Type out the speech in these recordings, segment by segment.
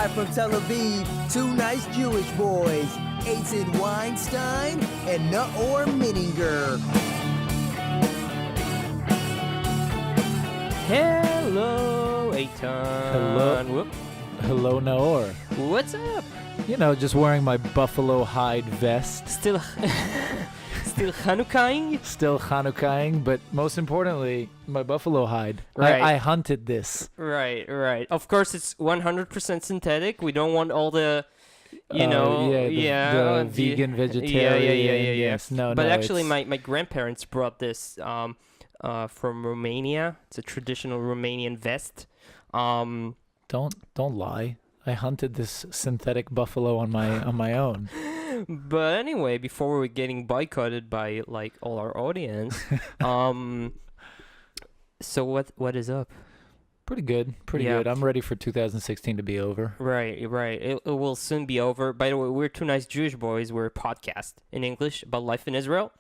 Live from Tel Aviv, two nice Jewish boys, Eitan Weinstein and Naor Minninger. Hello, Eitan. Hello. Whoop. Hello, Naor. What's up? You know, just wearing my buffalo hide vest. Still Chanukahing? Still Chanukahing, but most importantly, my buffalo hide. Right. I hunted this. Right. Of course, it's 100% synthetic. We don't want all the, the vegan, vegetarian. Yeah. Yes, no. But actually, it's- my grandparents brought this from Romania. It's a traditional Romanian vest. Don't lie. I hunted this synthetic buffalo on my own. But anyway, before we're getting boycotted by like all our audience, so what is up? Pretty good. Yeah. Good. I'm ready for 2016 to be over. Right. It will soon be over. By the way, we're two nice Jewish boys. We're a podcast in English about life in Israel.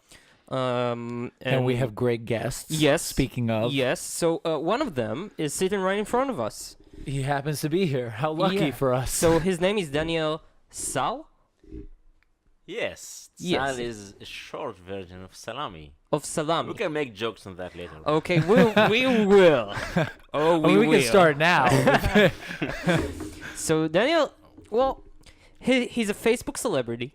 And we have great guests. Yes. Speaking of. Yes. So one of them is sitting right in front of us. He happens to be here. How lucky for us. So his name is Daniel Sal. Yes. Yes. Sal is a short version of salami. Of salami. We can make jokes on that later. Okay, we will. Oh, we will. We can start now. So Daniel, well, he's a Facebook celebrity.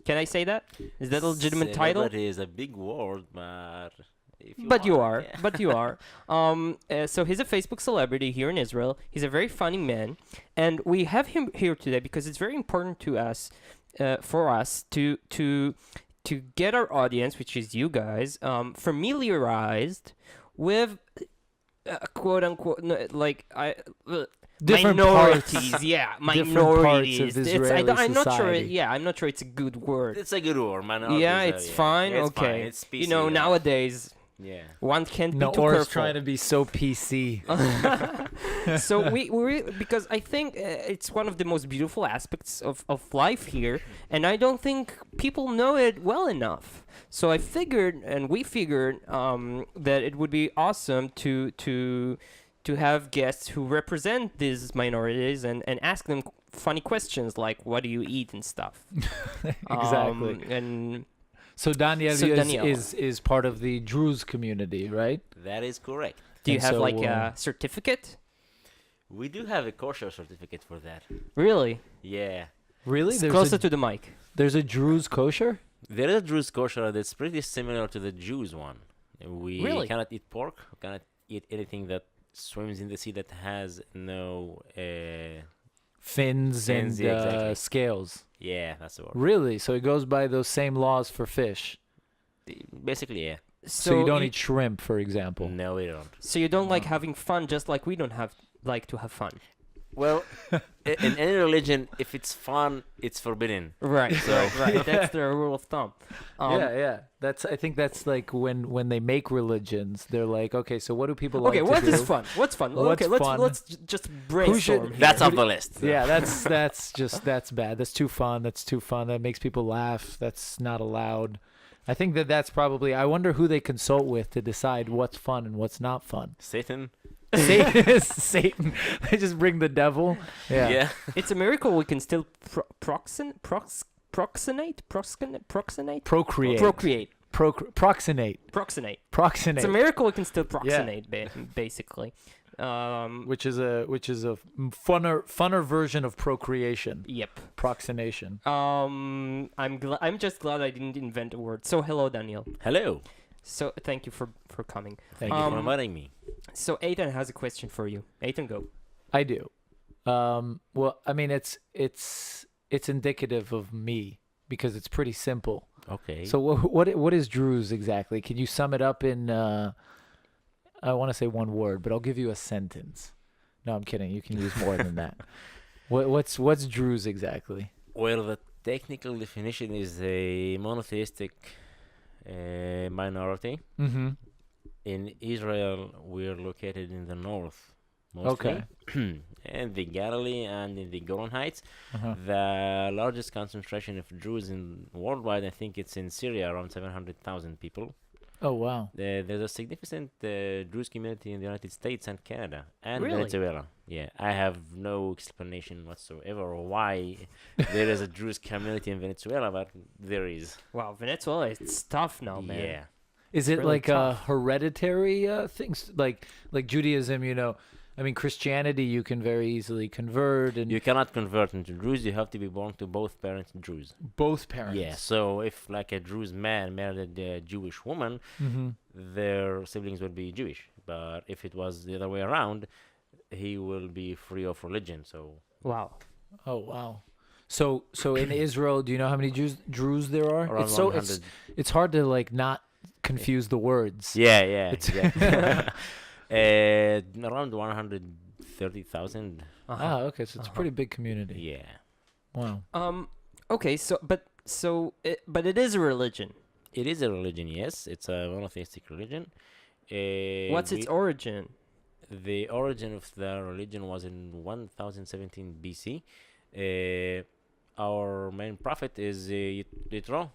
Can I say that? Is that a legitimate title? Celebrity is a big word, but if you But you want, are. yeah. But you are. So he's a Facebook celebrity here in Israel. He's a very funny man, and we have him here today because it's very important to us, for us to get our audience, which is you guys, familiarized with quote unquote Different minorities. parts. Yeah, Different parts of minorities. Israeli I'm not sure. society. I'm not sure it's a good word. It's a good word, man. Yeah, it's fine. It's Okay. fine. It's PC, Nowadays Yeah. one can't be No, too or careful. is trying to be so PC. So we because I think it's one of the most beautiful aspects of life here, and I don't think people know it well enough. So I figured, and we figured, that it would be awesome to have guests who represent these minorities and ask them funny questions like, what do you eat and stuff. Exactly. And So Daniel, So Daniel. is part of the Druze community, right? That is correct. do you And have so, like a certificate? We do have a kosher certificate for that. Really? Yeah. Really? Closer to the mic. There's a Druze kosher? There is a Druze kosher that's pretty similar to the Jews one. We Really? cannot eat pork. We cannot eat anything that swims in the sea that has no... Fins and Fins, yeah, exactly. scales. yeah, that's the word. Really? So it goes by those same laws for fish. Basically, yeah. So you don't eat shrimp, for example. No, we don't. So you don't like having fun, just like we don't like to have fun. Well, in any religion, if it's fun, it's forbidden. Right. Right. That's the rule of thumb. Yeah. I think that's like when they make religions, they're like, okay, so what do people like Okay, to what do? is fun? What's fun? What's Okay, fun? let's just brainstorm. should- That's here. off the list. Yeah, that's bad. That's too fun. That makes people laugh. That's not allowed. I think that's probably. I wonder who they consult with to decide what's fun and what's not fun. Satan? Satan. They just bring the devil. Yeah. It's a miracle we can still proxenate. Procreate. Proxenate. Proxenate. It's a miracle we can still proxenate, basically. Which is a funner version of procreation. Yep. Proxenation. I'm just glad I didn't invent a word. So hello, Daniel. Hello. So thank you for coming. Thank Thank you. you for inviting me. So Eitan has a question for you. Eitan, go. I do. Well, I mean, it's indicative of me because it's pretty simple. Okay. So what is Druze exactly? Can you sum it up in? I want to say one word, but I'll give you a sentence. No, I'm kidding. You can use more than that. What's Druze exactly? Well, the technical definition is a monotheistic minority. Mm-hmm. In Israel, we're located in the north, mostly. Okay. And the Galilee and in the Golan Heights. Uh-huh. The largest concentration of Druze in worldwide, I think it's in Syria, around 700,000 people. Oh wow. There's a significant Druze community in the United States and Canada and Really? Venezuela. Yeah, I have no explanation whatsoever why there is a Druze community in Venezuela, but there is. Wow, Venezuela, it's tough now, man. Yeah. Is it really like a tough. hereditary things like Judaism? You know, I mean Christianity. You can very easily convert, and You cannot convert into Druze. You have to be born to both parents Druze. both parents. Yeah. So if like a Druze man married a Jewish woman, Mm-hmm. their siblings would be Jewish. But if it was the other way around, he will be free of religion. So Wow. Oh wow. So in Israel, do you know how many Druze there are? around It's so 100. it's hard to like not confuse the words. Yeah, yeah, It's- exactly. Around 130,000. Uh-huh. Ah, okay. So it's a pretty big community. Yeah. Wow. Okay, but it is a religion. It is a religion, yes. It's a monotheistic religion. What's its origin? The origin of the religion was in 1017 BC. Our main prophet is Jethro.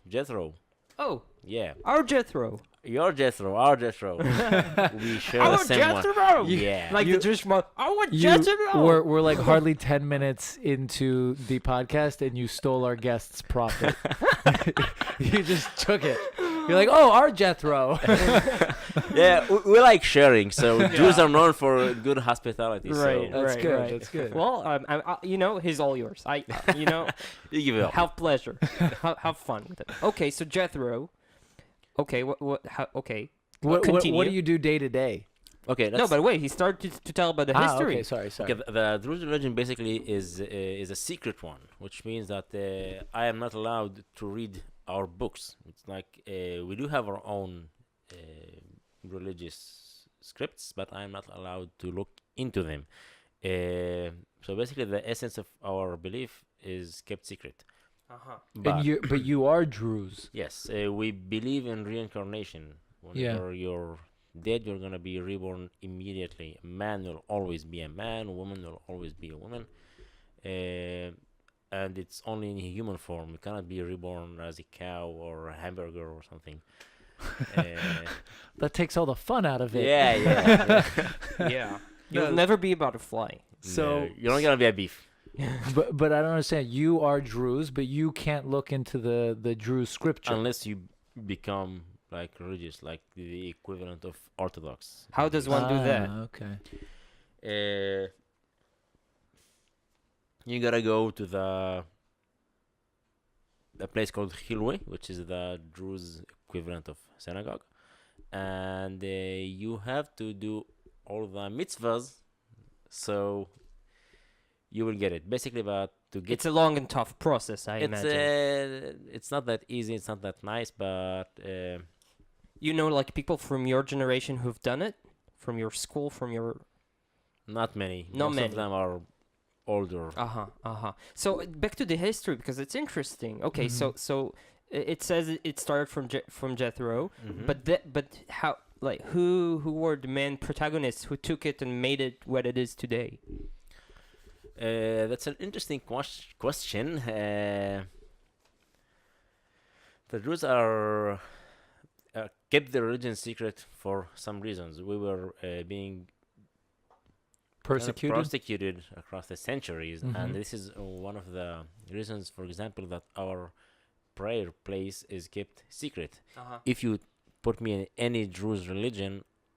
Oh, Yeah. our Jethro. Your Jethro, our Jethro. We share the Our same one. Jethro. Yeah. Like You- the Jewish man. Our You Jethro. we're like hardly 10 minutes into the podcast and you stole our guest's profit. You just took it. You're like, "Oh, our Jethro." Yeah, we like sharing. So Jews are known for good hospitality. Right. So That's good. right. That's good. Well, he's all yours. you give it up. have pleasure, have fun with it. Okay, so Jethro. Okay, okay. What continue. do you do day to day? Okay. No, but wait, he started to tell about the history. Okay, sorry. Okay, the Druze religion basically is a secret one, which means that I am not allowed to read our books. It's like we do have our own religious scripts, but I am not allowed to look into them. So basically, the essence of our belief is kept secret. Uh-huh. But But you are Druze. yes, we believe in reincarnation. Whenever you're dead, you're gonna be reborn immediately. A man will always be a man. A woman will always be a woman. And it's only in human form. You cannot be reborn as a cow or a hamburger or something. That takes all the fun out of it. Yeah. Yeah. You'll No. never be a butterfly. So No, you're not gonna be a beef. but I don't understand. You are Druze, but you can't look into the Druze scripture. Unless you become like religious, like the equivalent of Orthodox. How does one do that? Okay. You gotta go to a place called Hilwe, which is the Druze equivalent of synagogue, and you have to do all the mitzvahs, so you will get it. Basically, but to get It's a long and tough process, I imagine. it's not that easy. It's not that nice, but You know, like people from your generation who've done it, from your school, from your not many. Not Most many. of them are older. So back to the history because it's interesting. Okay, so it says it started from Jethro, Mhm. but how like who were the main protagonists who took it and made it what it is today? That's an interesting question. The Druze are kept the religion secret for some reasons. We were being persecuted across the centuries, and this is one of the reasons, for example, that our prayer place is kept secret. If you put me in any Druze religion,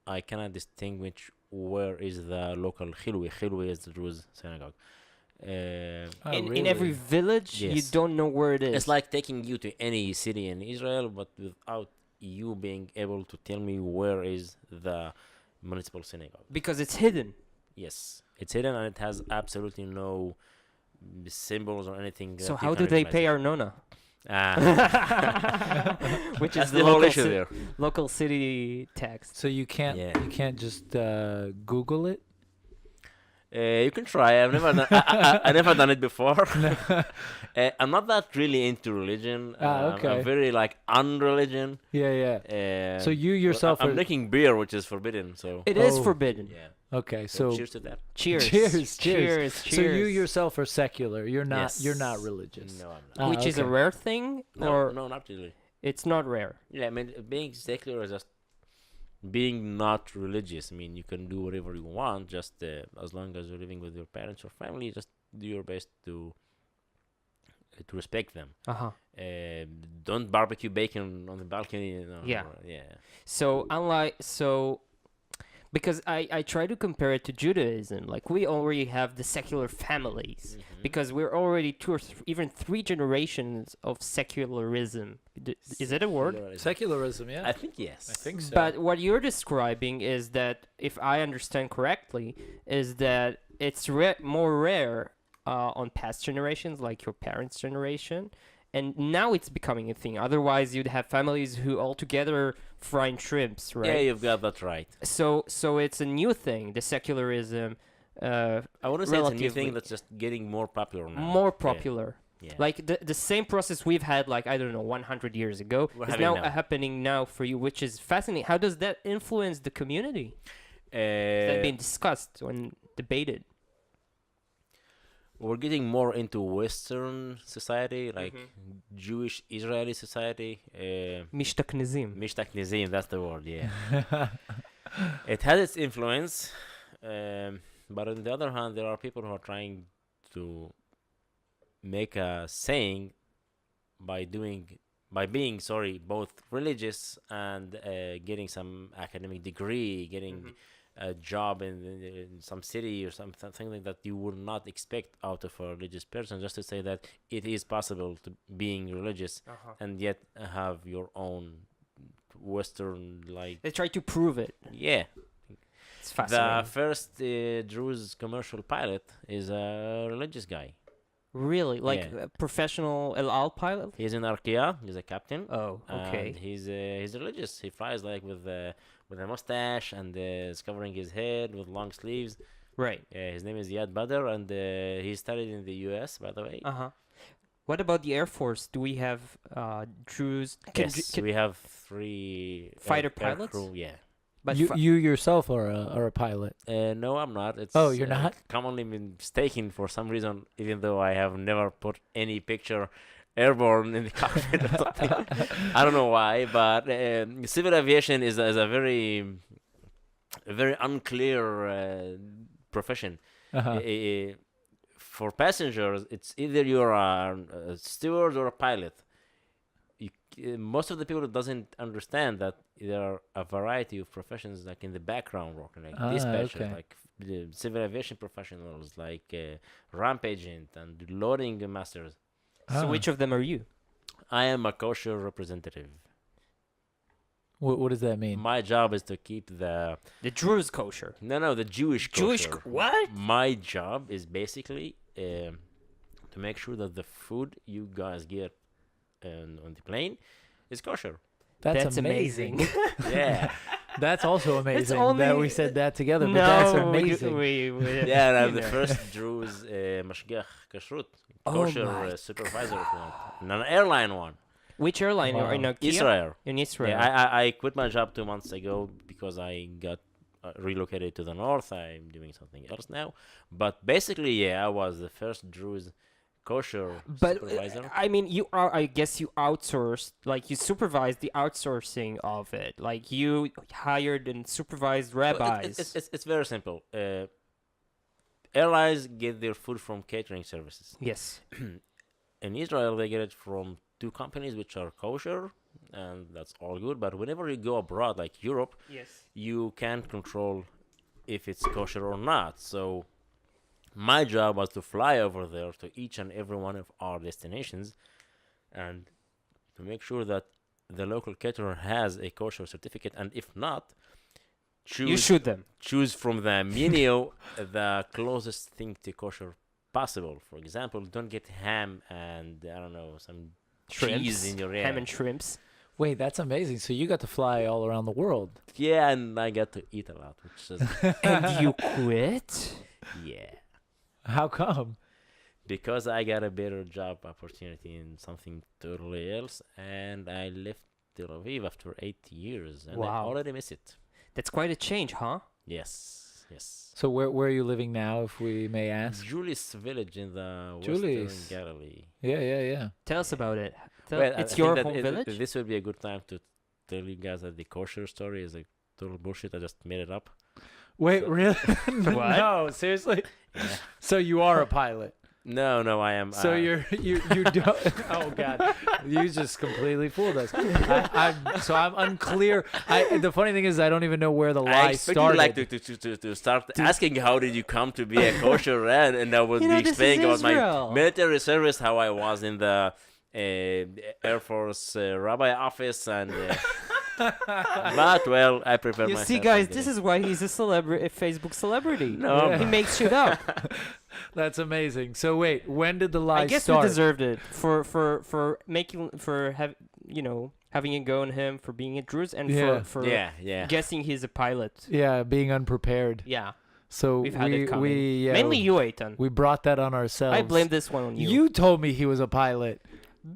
I cannot distinguish where is the local Hilwe. Hilwe is the Druze synagogue. In every village, you Yes. don't know where it is. It's like taking you to any city in Israel, but without you being able to tell me where is the municipal synagogue. because it's hidden. Yes, it's hidden and it has absolutely no symbols or anything. So how do they pay Arnona? Which is That's the the whole local, issue there. local city tax. So you can't just Google it. You can try. I've never done. I never done it before. I'm not that really into religion. Okay. I'm very like unreligion. Yeah. So you yourself I'm are drinking beer, which is forbidden. So It is Oh. forbidden. yeah. okay. So So cheers to that. Cheers. Cheers. Cheers. So you yourself are secular. You're not. Yes. You're not religious. No, I'm not. Ah, Which is a okay. rare thing, No, or no, not really. it's not rare. Yeah, I mean, being secular is just being not religious. I mean, you can do whatever you want, just as long as you're living with your parents or family, just do your best to respect them. Uh-huh. Don't barbecue bacon on the balcony. Yeah. Yeah. So because I try to compare it to Judaism, like we already have the secular families, because we're already two or even three generations of secularism. Is it a word? Secularism, yeah. I think yes. I think so. But what you're describing is that, if I understand correctly, is that it's more rare on past generations, like your parents' generation, and now it's becoming a thing. Otherwise, you'd have families who altogether frying shrimps, right? Yeah, you've got that right. So it's a new thing, the secularism. I wouldn't say it's a new relatively thing that's just getting more popular now. more popular. Yeah. Like the same process we've had, like, I don't know, 100 years ago, We're is having now now. happening now for you, which is fascinating. How does that influence the community? Is that being discussed and debated? we're getting more into Western society, like Jewish Israeli society. Mishtaknizim. Mishtaknizim, that's the word, yeah. It has its influence, but on the other hand, there are people who are trying to make a saying by being both religious and getting some academic degree, getting a job in some city or something like that you would not expect out of a religious person, just to say that it is possible to being religious and yet have your own Western, like, They try to prove it. yeah. It's fascinating. The first Druze commercial pilot is a religious guy. Really? Like Yeah. a professional El Al pilot? He's in Arkia. He's a captain. Oh, okay. And he's religious. He flies like with a mustache and is covering his head with long sleeves. Right. His name is Yad Badr, and he studied in the U.S. by the way. Uh-huh. What about the Air Force? Do we have Druze? Yes, we have 3 Fighter air pilots? crew, yeah. But You yourself are a pilot. No, I'm not. It's Oh, you're not? commonly mistaken for some reason, even though I have never put any picture airborne in the cockpit or something. I don't know why, but civil aviation is a very unclear profession. Uh-huh. For passengers, it's either you're a steward or a pilot. Most of the people doesn't understand that there are a variety of professions, like in the background working, like dispatcher, okay. like the civil aviation professionals, like ramp agent and loading masters. so which of them are you? I am a kosher representative. What does that mean? My job is to keep the Druze kosher. the Jewish kosher. What? My job is basically to make sure that the food you guys get on the plane is kosher. That's amazing. Yeah. That's also amazing only- that we said that together. But No, that's amazing. Yeah, and I'm you the know. first Druze mashgiach kashrut, Oh kosher my supervisor, if you want. And an airline one. Which airline? Wow. In Nokia? Israel. In Israel. Yeah, I quit my job 2 months ago because I got relocated to the north. I'm doing something else now. But basically, yeah, I was the first Druze kosher But supervisor. I mean, I guess you outsourced, like you supervised the outsourcing of it. Like you hired and supervised Well, rabbis. it's very simple. Airlines get their food from catering services. Yes. In Israel, they get it from 2 companies which are kosher, and that's all good. But whenever you go abroad, like Europe, Yes. you can't control if it's kosher or not. So my job was to fly over there to each and every one of our destinations and to make sure that the local caterer has a kosher certificate, and if not, You shoot them. choose from the menu the closest thing to kosher possible. For example, don't get ham and I don't know, some cheese in your Ham and shrimps. Wait, that's amazing. So you got to fly all around the world. Yeah, and I got to eat a lot, which is And you quit? yeah. How come? Because I got a better job opportunity in something totally else, and I left Tel Aviv after 8 years, and I Wow. already miss it. That's quite a change, huh? Yes, yes. So where are you living now, if we may ask? Julius Village in the Julius. Western Galilee. Yeah. Tell us about it. Well, I It's think your that home village? This would be a good time to tell you guys that the kosher story is a total bullshit. I just made it up. Wait, So- really? What? No, seriously? Yeah. So you are a pilot. No, I am. So you don't. Oh God, you just completely fooled us. I'm unclear. The funny thing is, I don't even know where the I lie expected started. like to start asking how did you come to be a kosher rat, and I would You be know, this explaining is about Israel. my military service, how I was in the Air Force rabbi office, and but well, I prepared You myself. see, guys, and this did is why he's a celebrity, a Facebook celebrity. No, Yeah. He makes shit up. That's amazing. So wait, when did the lie I guess start? we deserved it for making having a go on him for being a Druze and Yeah. for yeah. guessing he's a pilot. Yeah, being unprepared. Yeah, So we've had it coming. we Mainly you, Eitan. we brought that on ourselves. I blame this one on you. You told me he was a pilot.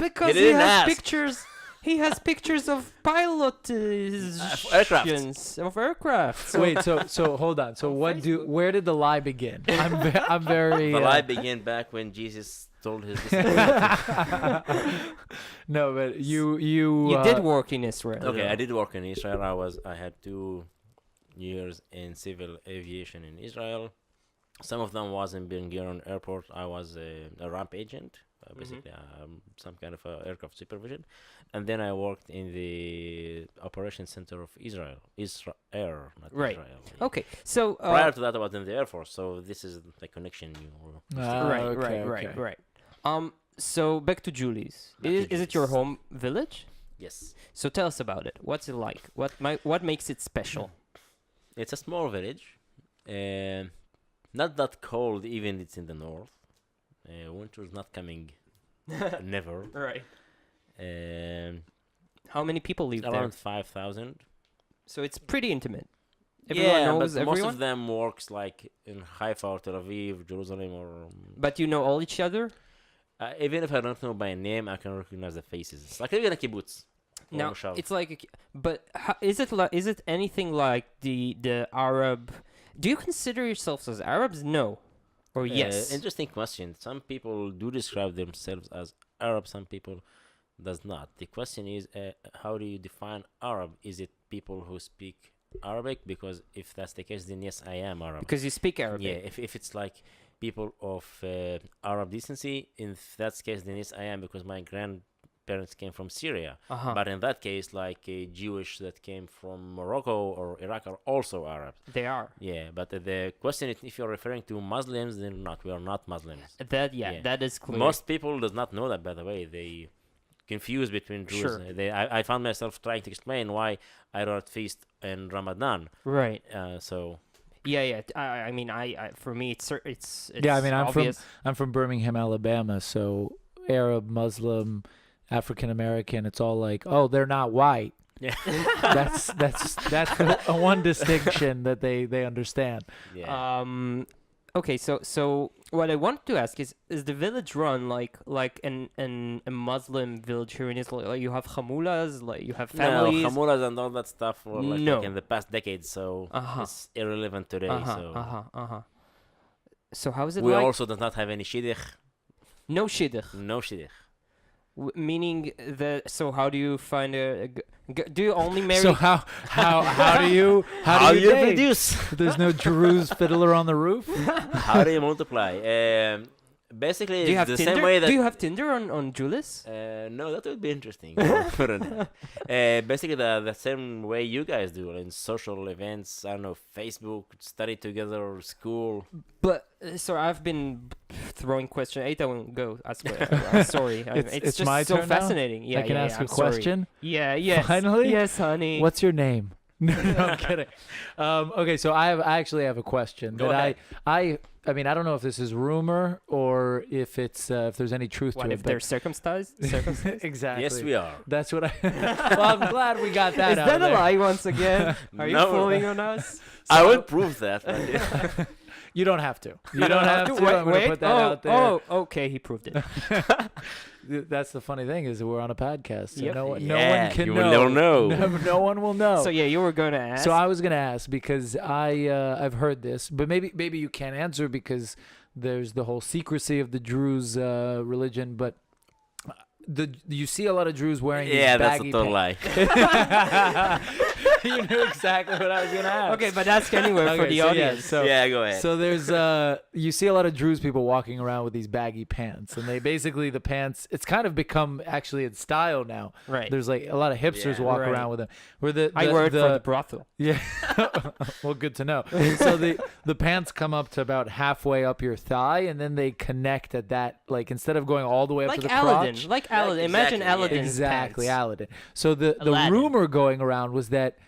Because He he didn't has ask. pictures. He has pictures of pilots aircraft. of aircraft. So Wait, so hold on. So On where did the lie begin? I'm very The lie began back when Jesus told his disciples. No, but you you did work in Israel. Okay, I did work in Israel. I had 2 years in civil aviation in Israel. Some of them was in Ben Gurion Airport. I was a ramp agent, basically some kind of aircraft supervision, and then I worked in the operation center of Israel, not Right. Israel. Okay, so Prior to that, I was in the Air Force, so this is the connection you were. right. So back to Julie's. Back to Is it your Julie's. home village? Yes, So tell us about it. What's it like? What makes it special? it's a small village, not that cold. Even it's in the north. Winter's not coming, never. Right. Um, How many people live there? around 5,000. So it's pretty intimate. Everyone Yeah, knows but everyone. most of them works like in Haifa or Tel Aviv, Jerusalem, or But you know all each other. even if I don't know by name, I can recognize the faces. It's like living in a kibbutz. or Now moshav. it's like, but is it anything like the Arab? Do you consider yourselves as Arabs? No, or yes? Interesting question. Some people do describe themselves as Arab. Some people does not. The question is, how do you define Arab? Is it people who speak Arabic? Because if that's the case, then yes, I am Arab. Because you speak Arabic. Yeah, if it's like people of Arab decency, in that case, then yes, I am, because my grandparents came from Syria. Uh-huh. But in that case, like a Jewish that came from Morocco or Iraq are also Arabs. They are. Yeah, but the question is, if you're referring to Muslims, then not. We are not Muslims. Yeah. That is clear. Most people does not know that, by the way. They confuse between Jews. Sure. I found myself trying to explain why I don't feast in Ramadan. Right. So Yeah. I mean, I for me, it's Yeah, I mean, obvious. I'm from Birmingham, Alabama, so Arab, Muslim, African American, it's all like, oh, they're not white. yeah, That's one distinction that they understand. yeah. Okay, so what I wanted to ask is the village run like a Muslim village here in Israel? Like you have chamulas, like you have families. No, chamulas and all that stuff were No. like in the past decades, so it's irrelevant today. So how is it We like? also does not have any shidduch. No shidduch. No shidduch. Meaning that. So how do you find do you only marry? So how do you date? produce? There's no Druze fiddler on the roof. How do you multiply? Basically, do you it's have the Tinder? same way that. Do you have Tinder on Julis? No, that would be interesting. Basically, the same way you guys do in social events. I don't know, Facebook, study together, school. But so I've been throwing questions. Eita won't go ask. I'm sorry. It's just my so turn now? fascinating. Yeah, I can yeah, ask I'm a sorry. question. Yeah. Yes. Finally? Yes, honey. What's your name? No, I'm kidding. Okay, so I actually have a question Go that ahead. I mean, I don't know if this is rumor or if it's if there's any truth What to if it. they're circumcised? Exactly. Yes, we are. That's what I. Well, I'm glad we got that Is out that a there. lie once again? Are you No. fooling on us? I would prove that. But You don't have to. You don't have to. I'm gonna put that out there. Oh, okay. He proved it. That's the funny thing is that we're on a podcast, so Yep. no one Yeah, can you know. will never know. No one will know. So yeah, you were going to ask. So I was gonna ask because I've heard this, but maybe you can't answer because there's the whole secrecy of the Druze religion. But you see a lot of Druze wearing these yeah, that's a baggy total pants. lie. You knew exactly what I was gonna ask. Okay, but ask anyway for Okay, the so audience. So, Yeah, go ahead. So there's you see a lot of Druze people walking around with these baggy pants, and they basically the pants. It's kind of become actually in style now. Right. There's like a lot of hipsters Yeah. walk Right. around with them. Where the I work for the brothel. yeah. Well, good to know. So the pants come up to about halfway up your thigh, and then they connect at that. Like instead of going all the way up Like to the Aladdin. crotch. Like Aladdin. Imagine exactly, yeah. Aladdin's Exactly, pants. Aladdin. So the Aladdin. rumor going around was that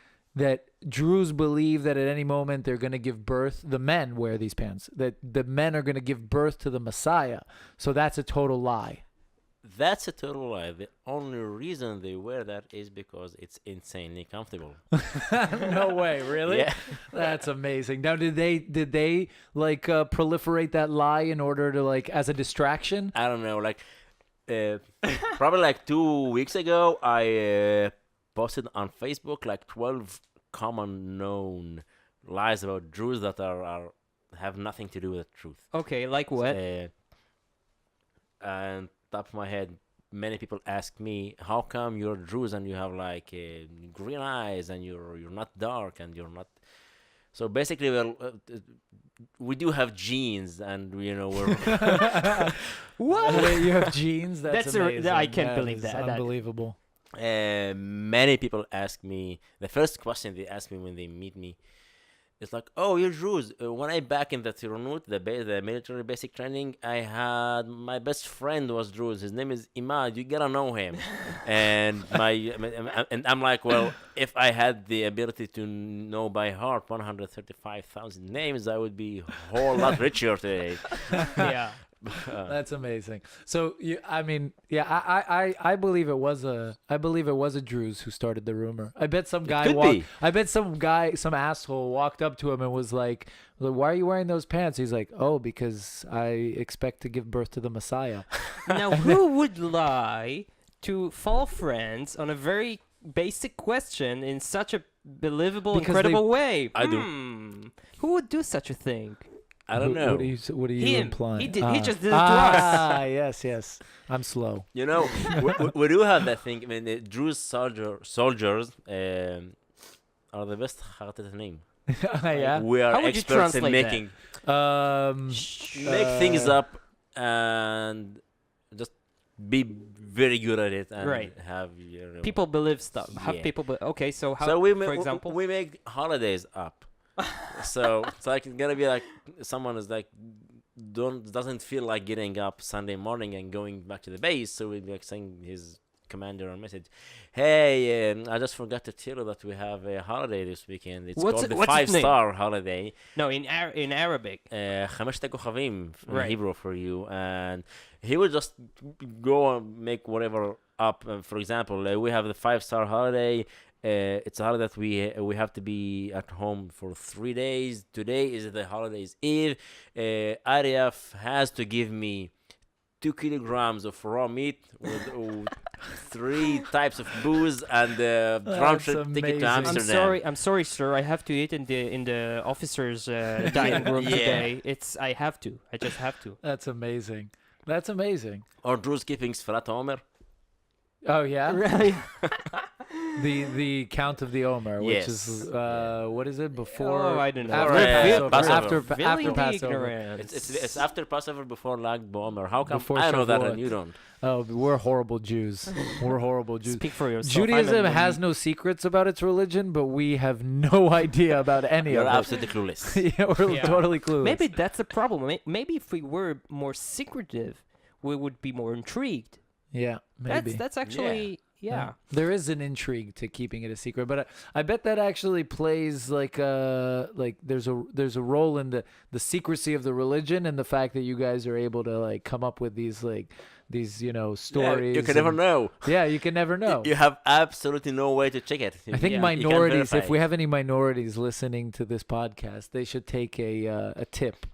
Druze believe that at any moment they're going to give birth. The men wear these pants. That the men are going to give birth to the Messiah. So that's a total lie. That's a total lie. The only reason they wear that is because it's insanely comfortable. No way, really? Yeah. That's amazing. Now, did they like proliferate that lie in order to like as a distraction? I don't know, like probably like 2 weeks ago, I posted on Facebook like 12 common known lies about Druze that are have nothing to do with the truth. Okay, like what? And top of my head, many people ask me, how come you're Druze and you have like green eyes and you're not dark and you're not. So basically, well, we do have genes, and we're What? Wait, you have genes? That's amazing. I can't believe is that. Unbelievable. Many people ask me, the first question they ask me when they meet me is like, oh, you're Druze. When I back in the Tironut, the military basic training, I had my best friend was Druze. His name is Imad. You gotta know him. And I'm like, well, if I had the ability to know by heart 135,000 names, I would be a whole lot richer today. Yeah. That's amazing. So I believe it was a Druze who started the rumor. I bet some guy some asshole walked up to him and was like, why are you wearing those pants? He's like, oh, because I expect to give birth to the Messiah. Now, who would lie to fall friends on a very basic question in such a believable, Because incredible way? I do. Who would do such a thing? I don't know. What are you Him. implying? He did. He just did it to us. Yes. I'm slow. We do have that thing. I mean, the Druze soldiers are the best hearted name. Yeah. We are How would you experts in translate making Make make things up and just be very good at it and Right. have People believe stuff. Have Yeah. people. Okay, so how? So for example, we make holidays up. So it's like it's gonna be like someone is like doesn't feel like getting up Sunday morning and going back to the base, so we'd be like sending his commander a message, hey, I just forgot to tell you that we have a holiday this weekend. It's What's called the its name? 5-star holiday. no, in Arabic. חמשת הכוכבים in Right. Hebrew for you, and he would just go and make whatever up. For example, we have the 5-star holiday. It's a holiday that we have to be at home for 3 days. Today is the holiday's Eve. Ariaf has to give me 2 kilograms of raw meat with 3 types of booze and round trip ticket to amazing. Amsterdam. I'm sorry, sir. I have to eat in the officers' dining room Yeah. today. I have to. I just have to. That's amazing. That's amazing. Or Druze keeping Sfarat Omer. Oh yeah. Really? The count of the Omer, which Yes. is what is it before? Oh, I don't know. After Passover. Passover. Passover. After Passover. It's after Passover, before Lag BaOmer. How come Before I know that Shavuot. and you don't? Oh, we're horrible Jews. We're horrible Jews. Speak for yourself. Judaism has no secrets about its religion, but we have no idea about any You're of it. absolutely clueless. Yeah, we're Yeah. totally clueless. Maybe that's a problem. Maybe if we were more secretive, we would be more intrigued. Yeah, maybe. That's actually yeah. There is an intrigue to keeping it a secret, but I bet that actually plays like there's a role in the secrecy of the religion and the fact that you guys are able to like come up with these stories. You can never know. Yeah, you can never know. You have absolutely no way to check it. I think Yeah. minorities, verify if we it. have any minorities listening to this podcast, they should take a tip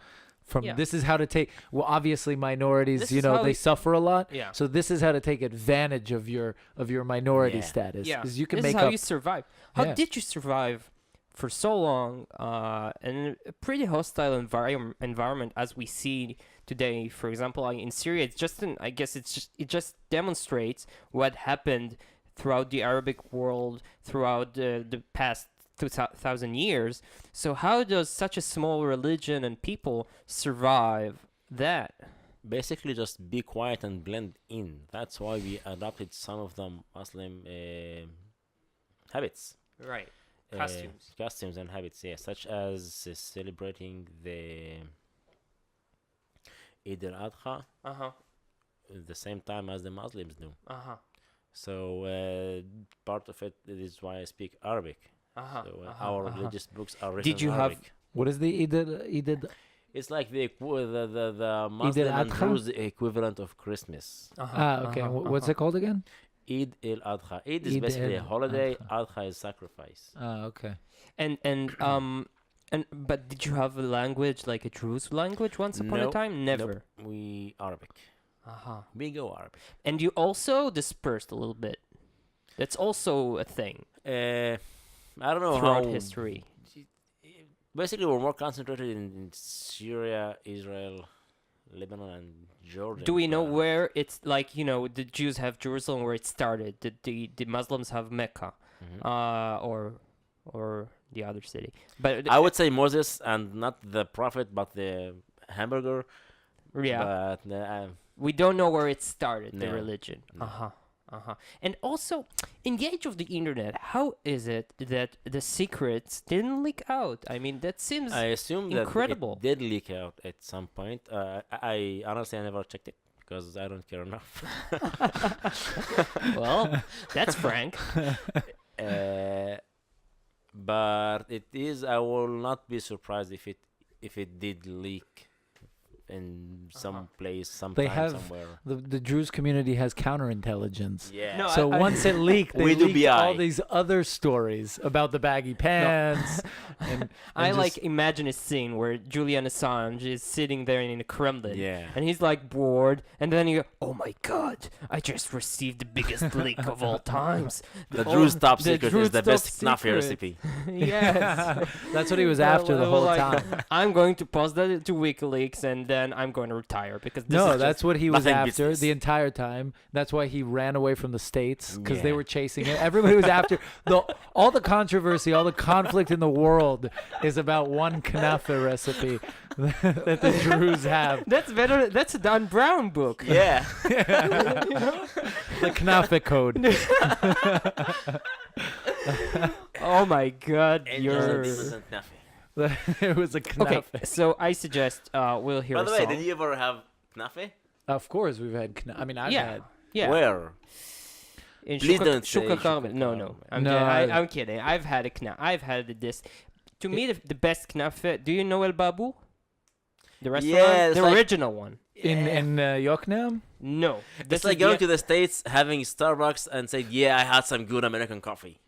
from Yeah. this is how to take. Well, obviously minorities, This is how they we- suffer a lot. Yeah. So this is how to take advantage of your minority Yeah. status. Yeah. 'Cause you can this make is how up. you survive. How Yeah. did you survive for so long in a pretty hostile environment as we see today? For example, in Syria, it just demonstrates what happened throughout the Arabic world, throughout the past 2,000 years. So how does such a small religion and people survive that? Basically, just be quiet and blend in. That's why we adopted some of the Muslim habits. Right. Costumes and habits, yeah, such as celebrating the Eid al-Adha Uh-huh. at the same time as the Muslims do. Uh-huh. So part of it is why I speak Arabic. Uh-huh. So uh-huh. our uh-huh. religious books are written Did you in have- Arabic. What is the Eid? It's like the Muslim and Adha? Druze equivalent of Christmas. Uh-huh. Okay. uh-huh. What's it called again? Eid al-Adha. Eid is Eid basically a holiday. al-Adha. Adha is sacrifice. Okay. But did you have a language like a Druze language once upon a No, time? Never. We Arabic. Uh-huh. We go Arabic. And you also dispersed a little bit. That's also a thing I don't know throughout how. history. Basically, we're more concentrated in Syria, Israel, Lebanon, and Jordan. Do we know but where it's like, the Jews have Jerusalem where it started, the Muslims have Mecca, Mhm. or the other city. But I would say Moses and not the prophet, but the hamburger. yeah, But we don't know where it started, the No, religion. no. Uh-huh. And also, in the age of the internet, how is it that the secrets didn't leak out? I mean, that seems I assume that incredible. it did leak out at some point. I honestly I never checked it because I don't care enough. Well, that's frank. But it is. I will not be surprised if it did leak in some place, sometime, have- somewhere. The Druze community has counterintelligence. Yeah. No, So once it leaked, they We do leaked all BI. these other stories about the baggy pants. and I just- imagine a scene where Julian Assange is sitting there in the Kremlin. Yeah. And he's like bored, and then you go, "Oh my God! I just received the biggest leak of all times." The Oh, Druze top the secret Druze is the top best Kanafeh secret. recipe. Yes. That's what he was Well, after the well, whole like, time. I'm going to post that to WikiLeaks, and then I'm going to retire because this No, is that's what he was nothing after business. the entire time. That's why he ran away from the States because they Yeah. were chasing him. Everybody was after all the controversy, all the conflict in the world is about one Kanafeh recipe that the Druze have. That's better. That's a Dan Brown book. Yeah. The Kanafeh code. Oh my God! You're It was a okay. Kanafeh. So I suggest we'll hear By a the way, song. did you ever have Kanafeh? Of course, we've had. I mean, I've yeah. had. Yeah. Where? In Please Shuka- don't say Shuka Shuka Carmen. No, no. Carmen. I'm No, kidding. I- I'm kidding. I've had a knaf. I've had this. To me, the best knafe. Do you know El Babu? The restaurant? Yeah, it's the like- original one. In Yokneam? No. This It's like is going the- to the States, having Starbucks, and say, "Yeah, I had some good American coffee."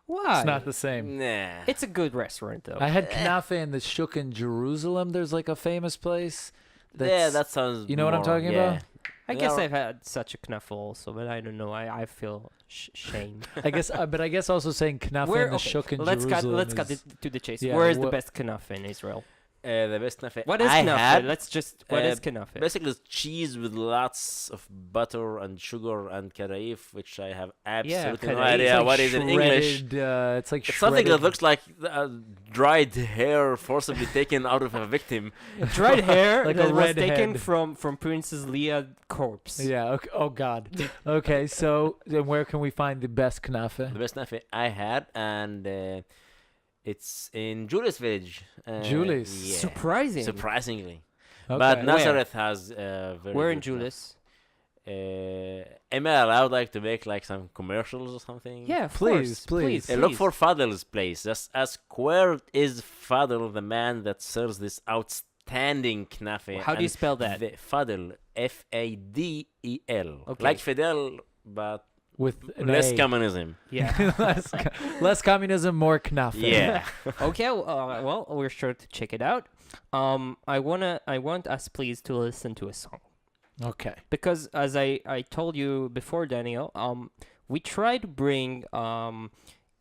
Why? It's not the same. Nah. It's a good restaurant, though. I had Kanafeh in the Shuk in Jerusalem. There's like a famous place. Yeah, that sounds. You know what I'm more- talking yeah. about? I guess Yeah. I've had such a knafe also, but I don't know. I feel shamed. I guess, but I guess also saying Kanafeh in the Shuk in let's Jerusalem. let's cut is- it to the chase. yeah, Where is the wha- best knafe in Israel? The best Kanafeh What is I knafe? had, Let's just. What is knafe? basically it's cheese with lots of butter and sugar and karaif, which I have absolutely no karaif. idea It's like what is in English. shredded, it's like It's something that shredded- looks like dried hair forcibly taken out of a victim. Dried hair Like a that was red taken head. from Princess Leia corpse. Yeah. Okay. Oh God. Okay. So then, where can we find the best The Kanafeh? best Kanafeh I had, and it's in Julius Village. Julius. Yeah. Surprising. Surprisingly. Okay. But Nazareth has very Where in good Julius? am I allowed like to make like some commercials or something? Yeah, of Please, course. please. Please. Look for Fadl's place. Just ask where is Fadl, the man that serves this outstanding knafe. How do you spell that? Fadl, Fadel. Okay. Like Fidel, but with an less A. communism. Yeah. less communism, more Kanafeh. Yeah. Okay. Well, we're sure to check it out. I want us please to listen to a song Okay. because as I told you before, Daniel, we try to bring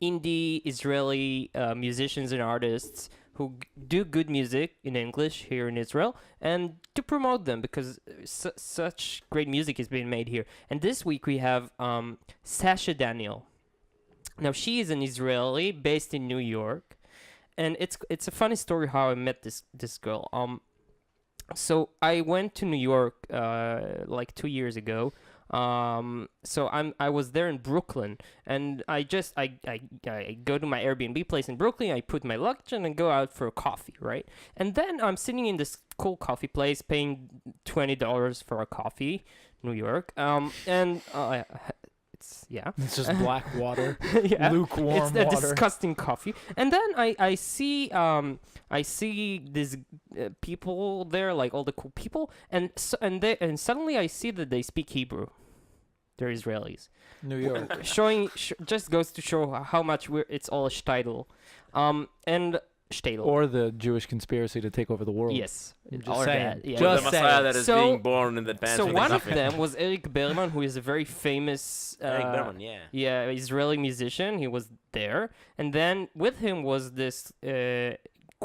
indie Israeli musicians and artists who do good music in English here in Israel, and to promote them because such great music is being made here. And this week we have Sasha Daniel. Now she is an Israeli based in New York, and it's a funny story how I met this girl. So I went to New York like 2 years ago. So I was there in Brooklyn, and I go to my Airbnb place in Brooklyn. I put my luggage and go out for a coffee, right? And then I'm sitting in this cool coffee place, paying $20 for a coffee, New York. It's just black water, yeah, lukewarm it's a water. disgusting coffee. And then I see these people there, like all the cool people, and suddenly I see that they speak Hebrew. They're Israelis. New York. Just goes to show how much it's all a shtetl. And shtetl. Or the Jewish conspiracy to take over the world. Yes. Just Or saying. that, yeah. Just the Messiah that is So- being born in the past. So one of them was Eric Berman, who is a very famous Eric Berman, yeah. Israeli musician. He was there, and then with him was this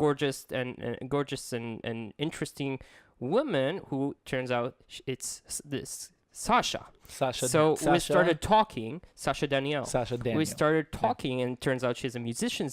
gorgeous and interesting woman who turns out it's this Sasha. So we started talking. Sasha Daniel. Sasha Daniel. We started talking, and it turns out she's a musician.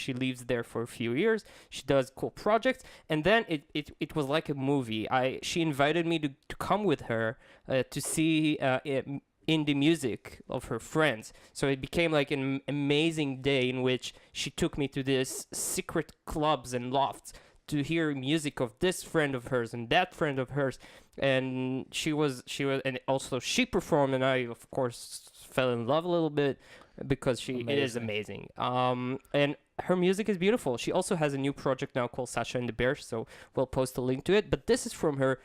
She lives there for a few years. She does cool projects, and then it was like a movie. She invited me to come with her to see indie music of her friends. So it became like an amazing day in which she took me to these secret clubs and lofts to hear music of this friend of hers and that friend of hers. And she was, and also she performed, and I of course fell in love a little bit because it is amazing. And her music is beautiful. She also has a new project now called Sasha and the Bears, so we'll post a link to it. But this is from her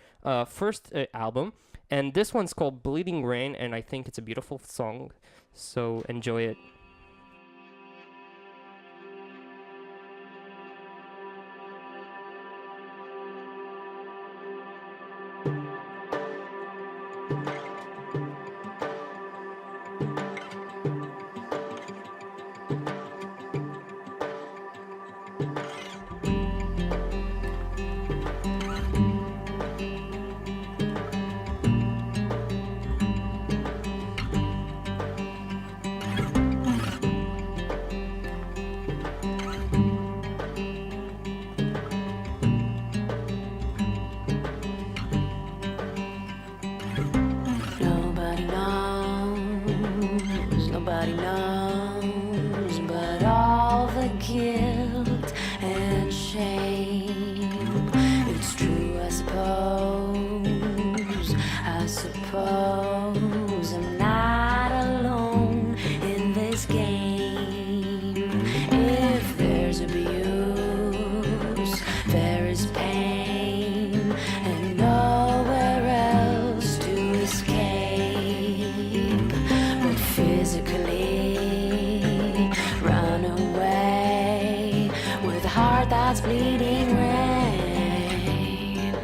first album, and this one's called Bleeding Rain, and I think it's a beautiful song. So enjoy it. Nobody knows, but all the guilt and shame. It's true, I suppose. I suppose I'm not alone in this game. If there's abuse, there is pain, and nowhere else to escape but physically run away with a heart that's bleeding rain.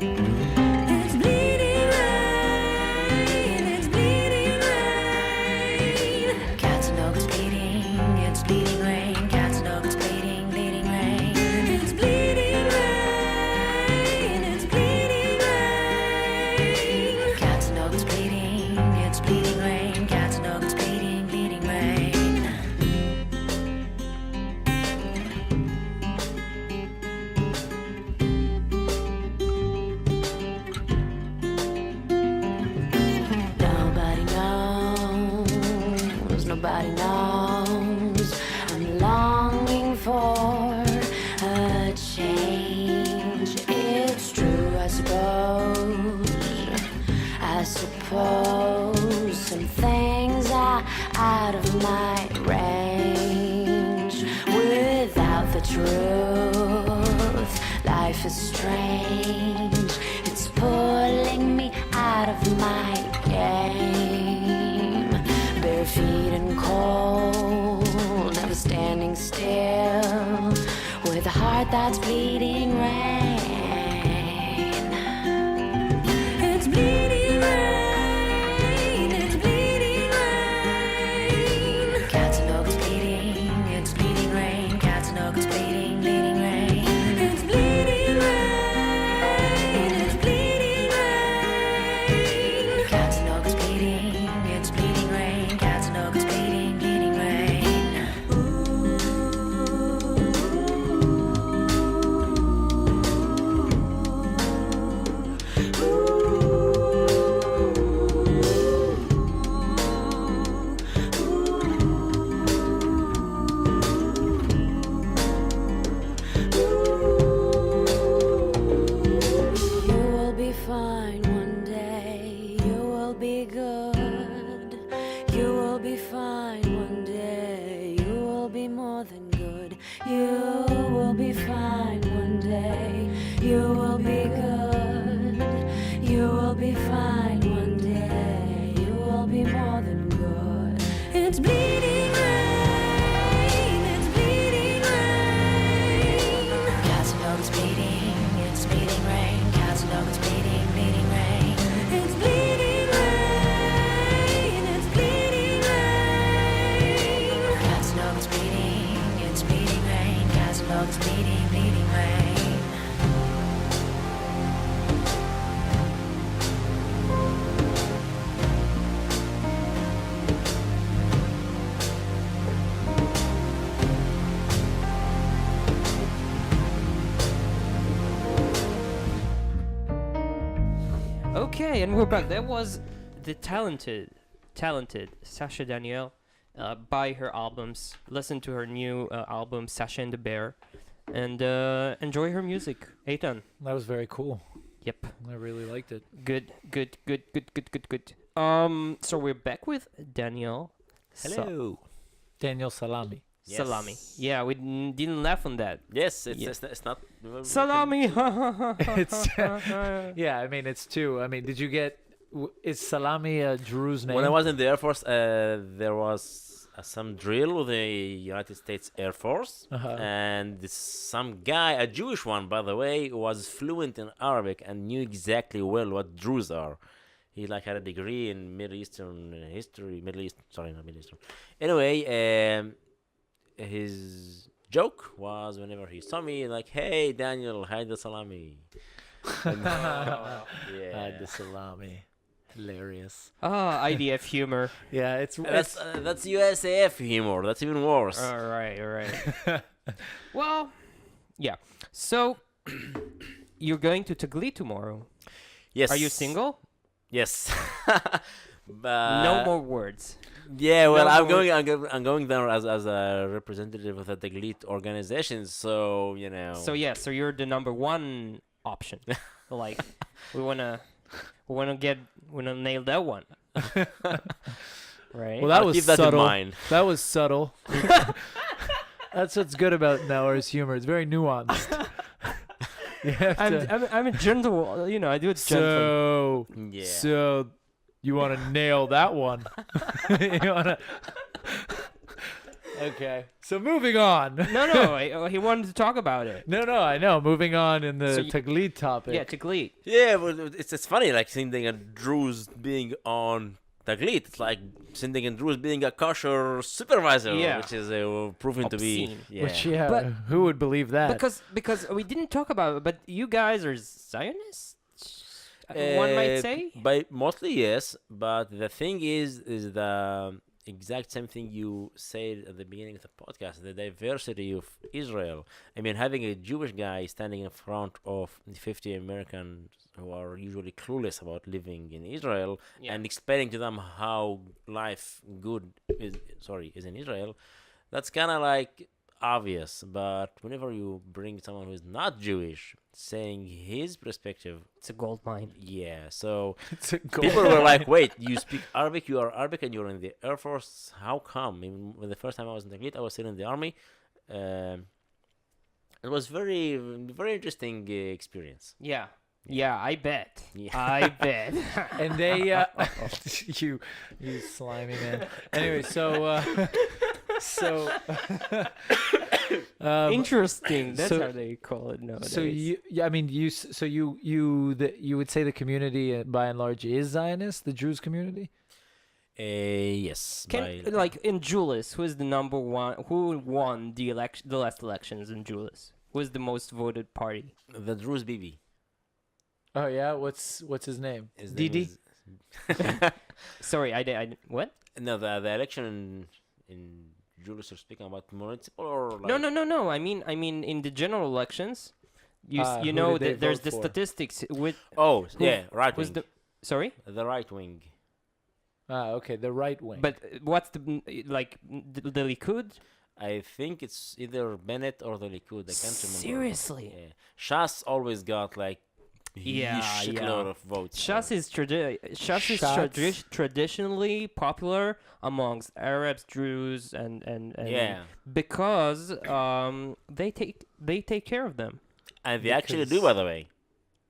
It's bleeding rain, it's bleeding rain. Cats and dogs bleeding, it's bleeding rain. Cats and dogs bleeding, bleeding rain. It's bleeding rain, it's bleeding rain. Cats and dogs bleeding, it's bleeding rain. Cats and dogs bleeding, bleeding rain. Nobody knows, nobody knows. I'm longing for a change. It's true, I suppose. I suppose some things are out of my range. Without the truth, life is strange. It's pulling me out of my game. Bare feet and cold, never standing still, with a heart that's bleeding rain. It's bleeding rain, it's bleeding rain. Cats and dogs bleeding, it's bleeding rain. Cats and dogs bleeding, bleeding rain. Okay, and we're back. That was the talented Sasha Daniel. Buy her albums, listen to her new album, Sasha and the Bear, and enjoy her music. Eitan. That was very cool. Yep. I really liked it. Good. So we're back with Daniel. Hello. Daniel Salami. Yes. Salami. Yeah, we didn't laugh on that. Yes, Yeah. it's not. Salami. It's yeah. I mean, it's two. I mean, did you get? Is Salami a Druze name? When I was in the Air Force, there was some drill with the United States Air Force, and some guy, a Jewish one, by the way, was fluent in Arabic and knew exactly well what Druze are. He had a degree in Middle Eastern history, not Middle Eastern. Anyway, his joke was whenever he saw me, like, "Hey, Daniel, hide the salami." Hide the salami. Hilarious. IDF humor. Yeah, it's That's USAF humor. That's even worse. All right. Well, yeah. So you're going to Taglit tomorrow. Yes. Are you single? Yes. No more words. Yeah, well, No I'm more- I'm going there as a representative of the Taglit organization, so So you're the number one option. Like we wanna nail that one. Right. Well, that I'll was keep that subtle. in mind. That was subtle. That's what's good about Naor's humor. It's very nuanced. You have to- I'm a gentle. I do it gentle. Yeah. So you want to nail that one? You want to? Okay. So moving on. No. He wanted to talk about it. No, I know. Moving on in the So you- Taglit topic. Yeah, Taglit. Yeah, well, it's funny, like seeing a Druze being on Taglit. It's like seeing a Druze being a kosher supervisor, Yeah. which is proven to be. Obscene. Yeah. Which, yeah, But- who would believe that? Because we didn't talk about it, but you guys are Zionists. One might say. By mostly yes, but the thing is the exact same thing you said at the beginning of the podcast, the diversity of Israel. I mean, having a Jewish guy standing in front of 50 Americans who are usually clueless about living in Israel and explaining to them how life is in Israel, that's kind of like obvious. But whenever you bring someone who is not Jewish saying his perspective, It's a gold mine. yeah, so It's a people were like, wait, you speak Arabic, you are Arabic, and you're in the Air Force. How come? I mean, when the first time I was in Taglit, I was still in the army. It was very, very interesting experience. Yeah, I bet. Yeah. I bet. And they, you slimy man. Anyway, Interesting. That's so- how they call it nowadays. so you would say the community by and large is Zionist, the Druze community? Yes. Like in Julis, who is the number one? Who won the last elections in Julis? Who is the most voted party? the Druze Bibi. Oh yeah, what's his name? His name Didi? is- Sorry, I what? No, the election in Julius, you're speaking about municipal or like... No. I mean, in the general elections, Who you know did they that there's vote the for? statistics with. Oh, Who yeah, right was wing. Sorry, The right wing. Okay, the right wing. but what's the Likud? I think it's either Bennett or the Likud. I can't remember. Seriously? Yeah. Shas always got like Yeah, shitload yeah. of votes. Shas is traditionally popular amongst Arabs, Druze, and Yeah. because they take care of them. And they actually do, Because- by the way.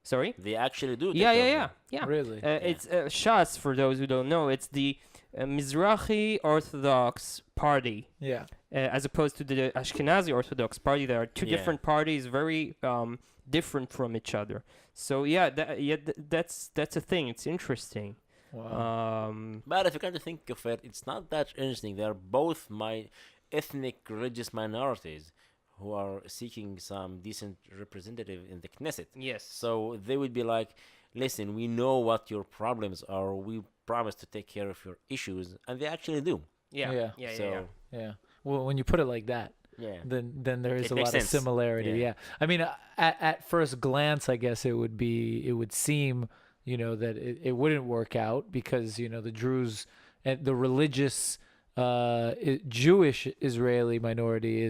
Sorry. They actually do. take Yeah. care of them. Really? It's Shas, for those who don't know. It's the Mizrahi Orthodox Party, Yeah. as opposed to the Ashkenazi Orthodox Party. There are two Yeah. different parties, very different from each other. So that's a thing. It's interesting. Wow. But if you kind of think of it, it's not that interesting. They are both my ethnic religious minorities who are seeking some decent representative in the Knesset. Yes. So they would be like, listen, we know what your problems are. We promise to take care of your issues. And they actually do. Yeah. Yeah. Yeah. Well, when you put it like that, Yeah. then there is It a makes lot of sense. similarity. Yeah. Yeah. I mean, at first glance, I guess it would seem that it wouldn't work out because, the Druze and the religious Jewish Israeli minority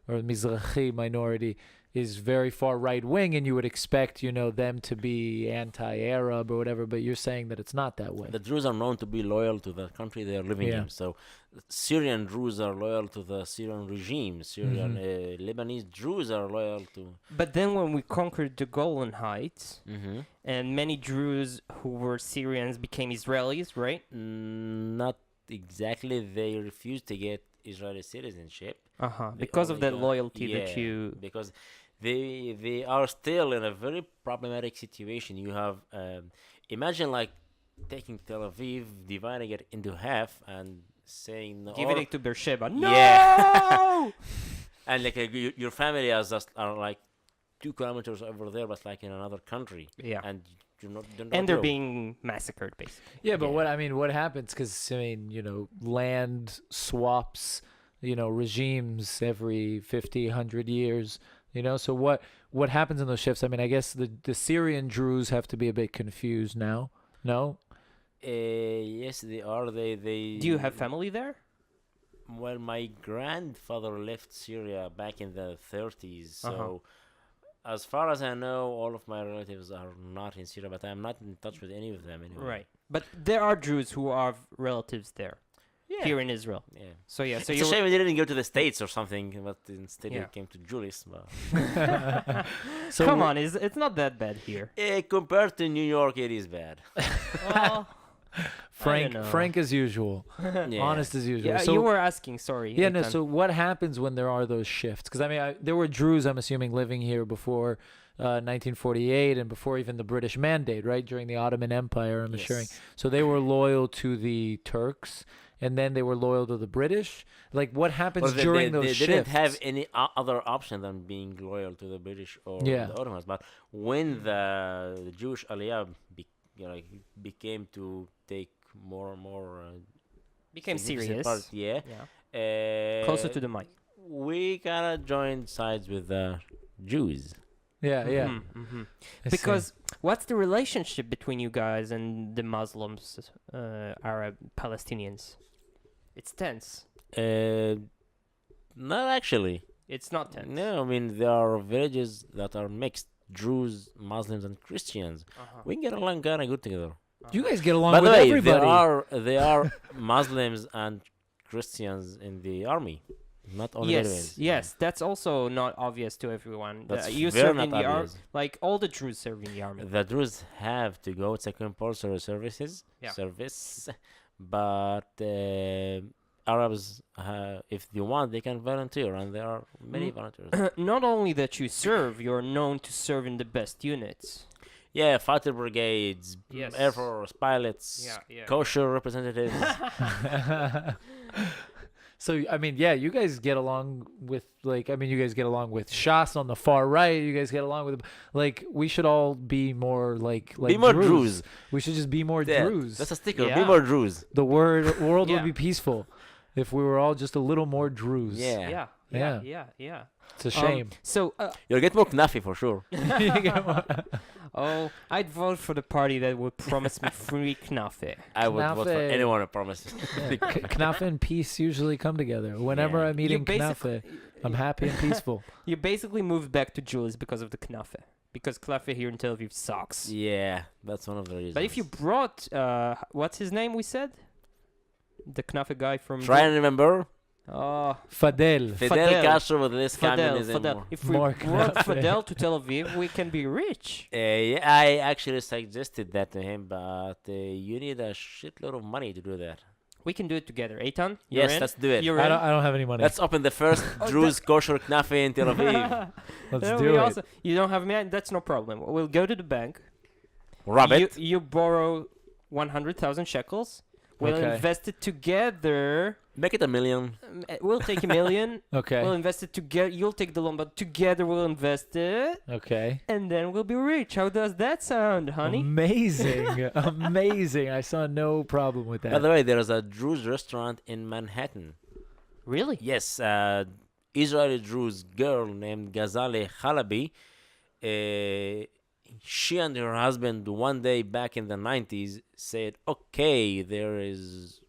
or Mizrahi minority is very far right wing, and you would expect, them to be anti-Arab or whatever, but you're saying that it's not that way. The Druze are known to be loyal to the country they are living in. So Syrian Druze are loyal to the Syrian regime. Syrian Lebanese Druze are loyal to... But then when we conquered the Golan Heights, and many Druze who were Syrians became Israelis, right? Not exactly. They refused to get Israeli citizenship. Because of that loyalty that you... Because they are still in a very problematic situation. You have... imagine like taking Tel Aviv, dividing it into half and saying... Giving it to Beersheba. No! Yeah. And like your family are like 2 kilometers over there, but like in another country. Yeah. And they're being massacred, basically. Yeah, but what happens? Because land swaps, regimes every 50, 100 years. So what happens in those shifts? I mean, I guess the Syrian Druze have to be a bit confused now. No. Yes, they are. They. Do you have family there? Well, my grandfather left Syria back in the 30s, so. As far as I know, all of my relatives are not in Syria, but I'm not in touch with any of them anyway. Right. But there are Druze who are relatives there, here in Israel. Yeah. So it's a shame we didn't go to the States or something, but instead we came to Julius. But So come on, it's not that bad here. Compared to New York, it is bad. Well, Frank as usual, honest as usual. Yeah, so, you were asking. Sorry. Yeah, no. So what happens when there are those shifts? Because I mean, there were Druze, I'm assuming, living here before 1948 and before even the British Mandate, right? During the Ottoman Empire, I'm assuming. So they were loyal to the Turks, and then they were loyal to the British. Like, what happens during those shifts? They didn't have any other option than being loyal to the British or the Ottomans. But when the Jewish Aliyah became to take more and more became serious. Part, Closer to the mic. We kind of joined sides with the Jews. Yeah. Because what's the relationship between you guys and the Muslims, Arab Palestinians? It's tense. Not actually. It's not tense. No, I mean there are villages that are mixed, Druze, Muslims, and Christians. We can get along kind of good together. You guys get along By with the way, everybody. there are Muslims and Christians in the army, not only Bedouins. Yes, that's also not obvious to everyone. That's You very serve not in the army, obvious. like all the Druze serve in the army. The Druze have to go. It's a compulsory service, but Arabs, if they want, they can volunteer, and there are many volunteers. Not only that you serve, you're known to serve in the best units. Yeah, fighter brigades, Air Force pilots, kosher representatives. So I mean, you guys get along with you guys get along with Shas on the far right. You guys get along with we should all be more like be more Druze. We should just be more Druze. That's a sticker. Be more Druze. The world would be peaceful if we were all just a little more Druze. Yeah. It's a shame. You'll get more Kanafeh for sure. I'd vote for the party that would promise me free Kanafeh. I would vote for anyone who promises. Kanafeh and peace usually come together. Whenever I'm eating Kanafeh, I'm happy and peaceful. You basically moved back to Julius because of the Kanafeh. Because Kanafeh here in Tel Aviv sucks. Yeah, that's one of the reasons. But if you brought, what's his name we said? The Kanafeh guy from... Try and remember. Fidel Castro with this communism. If we brought Fidel to Tel Aviv, we can be rich. I actually suggested that to him, but you need a shitload of money to do that. We can do it together. Eitan? Yes, let's do it. I don't have any money. Let's open the first Druze kosher Kanafeh in Tel Aviv. Let's do it. You don't have money? That's no problem. We'll go to the bank. Rob it. You borrow 100,000 shekels. We'll invest it together. Make it $1 million. We'll take $1 million. Okay. We'll invest it together. You'll take the loan, but together we'll invest it. Okay. And then we'll be rich. How does that sound, honey? Amazing. Amazing. I saw no problem with that. By the way, there is a Druze restaurant in Manhattan. Really? Yes. Israeli Druze girl named Ghazali Halabi. she and her husband one day back in the 90s said, okay, there is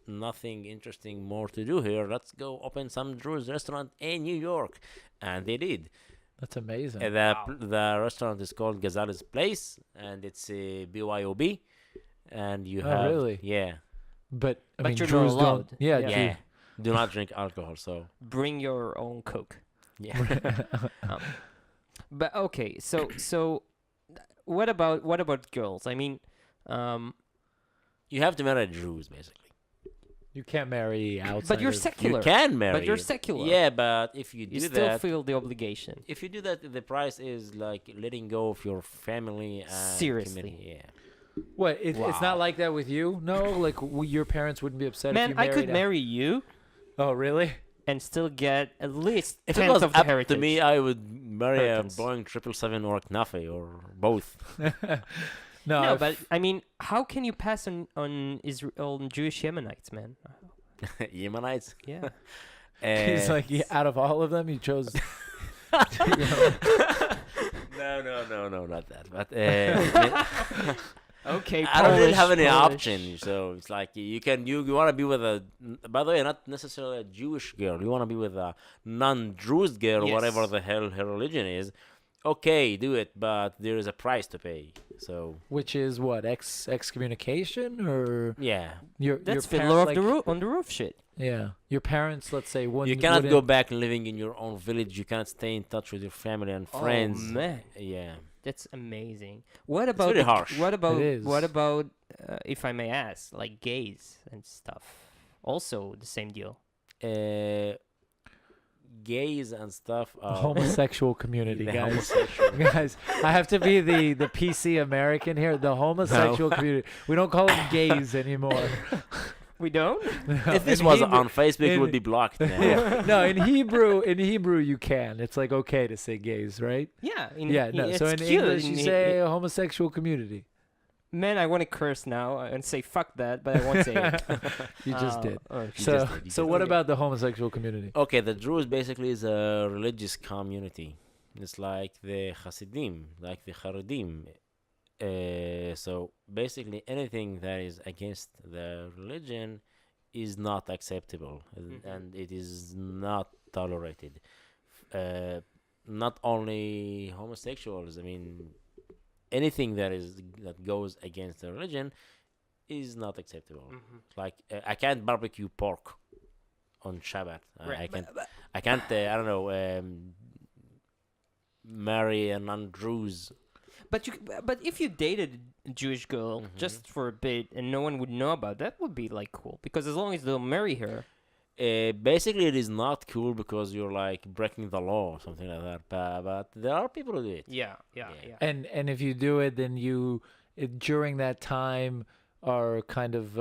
nothing interesting more to do here. Let's go open some Druze restaurant in New York. And they did. That's amazing. The restaurant is called Ghazal's Place, and it's BYOB. And you have... really? Yeah. But you're not Druze allowed. don't. Yeah, Yeah. Yeah. Do not drink alcohol, so... Bring your own Coke. Yeah. But okay, so what about girls? I mean, You have to marry a Druze, basically. you can't marry outside. but you're of- secular. You can marry. But you're secular. Yeah, but if you You do still that... feel the obligation. If you do that, the price is like letting go of your family and Seriously. community. Yeah. What? It's Wow. not like that with you? No, like your parents wouldn't be upset if Man, you I married. could marry you Oh, really? and still get at least If it tenth was of the up heritage. to me, I would marry a Inheritance. Boeing 777 or a Kanafeh or both. No, No, if- but I mean, how can you pass on Jewish Yemenites, man? Yemenites. Yeah. he's like, yeah, out of all of them, you chose. No, not that. But Okay, I don't really have any Polish. option. So it's like you want to be with a. By the way, not necessarily a Jewish girl. You want to be with a non-Druze girl, Yes. whatever the hell her religion is. Okay, do it, but there is a price to pay. So Which is what excommunication or yeah, your That's your Fiddler of parents, the like- Roof on the Roof shit. Yeah, your parents, let's say, wouldn't. you cannot go wouldn't- back living in your own village. You cannot stay in touch with your family and friends. Oh man, Yeah. that's amazing. What about very harsh. What about It is. if I may ask, like gays and stuff? Also the same deal. Gays and stuff The are homosexual community, the guys. homosexual. Guys, I have to be the PC American here. The homosexual community. We don't call them gays anymore. We don't. If this In was Hebrew- on Facebook, it would be blocked now. No, in Hebrew you can. It's like okay to say gays, right? Yeah. Yeah, no. So in it's cute. English you say homosexual community. Man, I want to curse now and say fuck that, but I won't say it. You just did. Oh, You So just did, you so just what did. about the homosexual community? Okay, the Druze basically is a religious community. It's like the Hasidim, like the Haredim. So basically, anything that is against the religion is not acceptable, and it is not tolerated. Not only homosexuals. I mean, anything that goes against the religion is not acceptable. Like I can't barbecue pork on Shabbat. I can't. I don't know. Marry a non-Druze. But if you dated a Jewish girl just for a bit and no one would know about that, would be like cool because as long as they'll marry her. Basically, it is not cool because you're like breaking the law or something like that. But there are people who do it. Yeah. And if you do it, then you during that time are kind of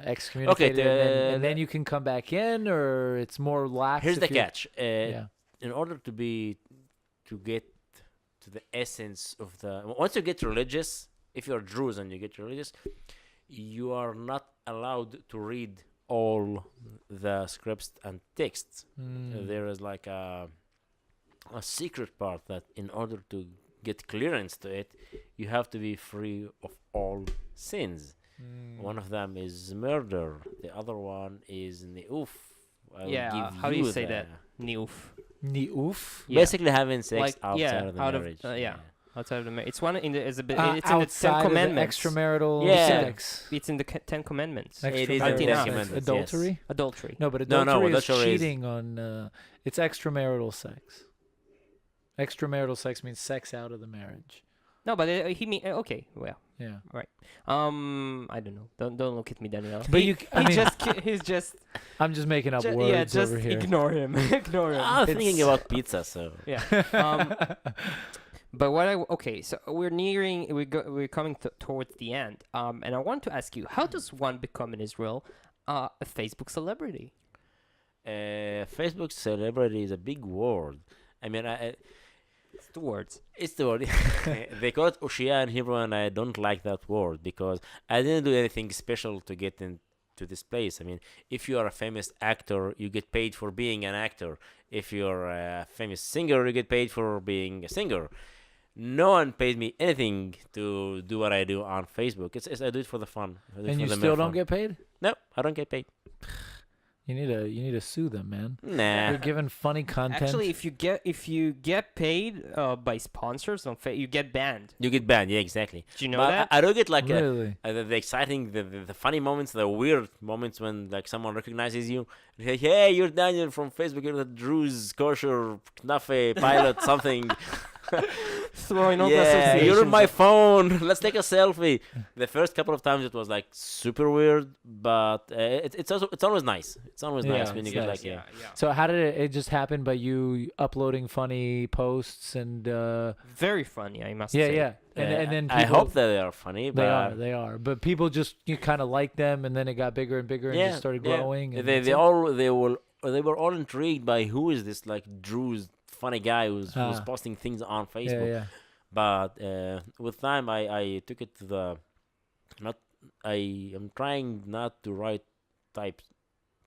excommunicated, and then you can come back in, or it's more lax. Here's if the you- catch. Yeah. In order to get to the essence of once you get religious, if you're Druze and you get religious, you are not allowed to read all the scripts and texts. There is like a secret part that in order to get clearance to it, you have to be free of all sins. One of them is murder. The other one is ni'uf. I will Yeah. give How do you say the- that? Niuf. Ni'uf. Yeah. Basically, having sex Like, outside yeah, of the out of- marriage. yeah. Outside of the marriage. It's one in the. It's a bit. It's in the Outside Ten of the Commandments. extramarital Yeah. sex. It's in the Ten Commandments. It is Extramarital in the Ten sex. Commandments, Adultery. yes. Adultery. No, but No, adultery is adultery is- cheating on. It's extramarital sex. Extramarital sex means sex out of the marriage. No, but he mean okay. Well, Yeah. I don't know. Don't look at me, Daniel. But he, you- I mean- he's just I'm just making up words yeah. Just over here. ignore him. Ignore him. I was thinking about pizza, so Yeah. But okay, so we're coming towards the end. And I want to ask you, how does one become in Israel a Facebook celebrity? Facebook celebrity is a big word. I mean, It's the words. it's the word. They call it Oshia in Hebrew, and I don't like that word because I didn't do anything special to get into this place. I mean, if you are a famous actor, you get paid for being an actor. If you're a famous singer, you get paid for being a singer. no one paid me anything to do what I do on Facebook. It's I do it for the fun. I do it And for you the still mere don't fun. get paid? No, I don't get paid. You need to sue them, man. Nah. You're giving funny content. Actually, if you get paid by sponsors on you get banned. You get banned. Yeah, exactly. Do you know But that? I don't get like really? the exciting, the funny moments, the weird moments when like someone recognizes you. And say, hey, you're Daniel from Facebook. You're the Druze kosher Kanafeh pilot something. Throwing all the Yeah, you're on associations my up. phone. Let's take a selfie. The first couple of times it was like super weird, but it's always nice. It's always Yeah, nice when you it's get nice. like So how did it just happen by you uploading funny posts and Very funny, I must yeah, say. yeah. And then I people, hope that they are funny. But they are. But people just you kind of liked them and then it got bigger and bigger and just started growing and They that's it. they were all intrigued by who is this like Druze funny guy who's posting things on Facebook. Yeah, yeah. But with time, I took it to the not. I am trying not to write type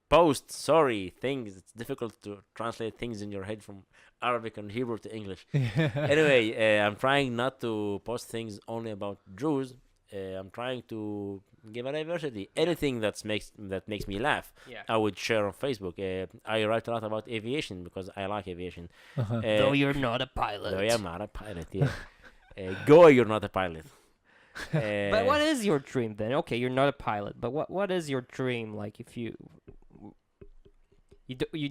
posts. Sorry, things. It's difficult to translate things in your head from Arabic and Hebrew to English. Anyway, I'm trying not to post things only about Druze. I'm trying to give a diversity. Anything that makes me laugh, Yeah. I would share on Facebook. I write a lot about aviation because I like aviation. Uh-huh. Though you're not a pilot. Though I'm not a pilot, yeah. Go, you're not a pilot. But what is your dream then? Okay, you're not a pilot, but what is your dream? Like if you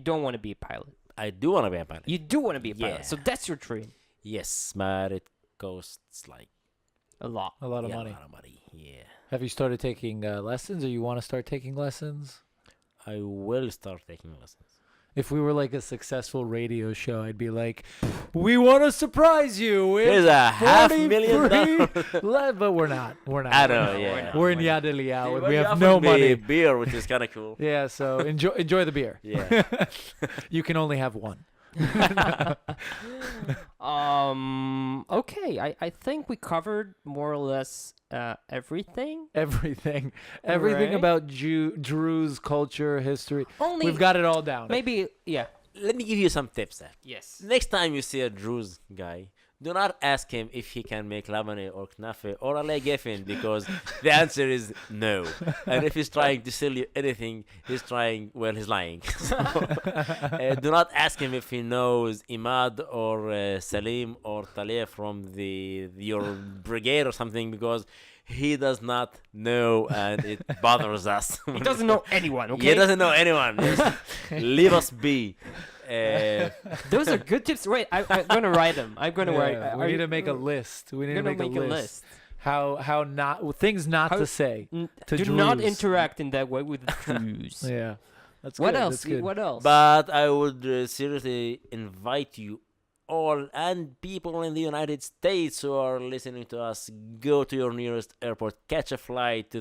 don't want to be a pilot. I do want to be a pilot. You do want to be a pilot. Yeah. So that's your dream. Yes, but it costs like A lot. A lot of yeah, money. a lot of money. Yeah, Have you started taking lessons or you want to start taking lessons? I will start taking lessons. If we were like a successful radio show, I'd be like, "We want to surprise you with Here's a $40 $500,000. But we're not. We're not. I know, No, yeah. We're in We're not. Yad Eliyahu, and But we you have offered no me money. beer, which is kind of cool. Yeah, so enjoy the beer. Yeah. You can only have one. Okay, I think we covered more or less everything. Everything Right. about Druze culture, history. Only We've got it all down. maybe yeah. Let me give you some tips there. Yes. Next time you see a Druze guy, do not ask him if he can make labane or knafe or a geffen because the answer is no. And if he's trying to sell you anything, he's lying. So, do not ask him if he knows Imad or Salim or Taleh from your brigade or something because he does not know and it bothers us. He doesn't know anyone. Okay. He doesn't know anyone. Just leave us be. Those are good tips. Wait, I'm gonna write them. I'm gonna write. We need to make a list. We need to gonna make a list. list. How not things not How- to say. To Do not Druze. interact in that way with Druze. Yeah. That's What good. else? That's good. What else? But I would seriously invite you all and people in the United States who are listening to us, go to your nearest airport, catch a flight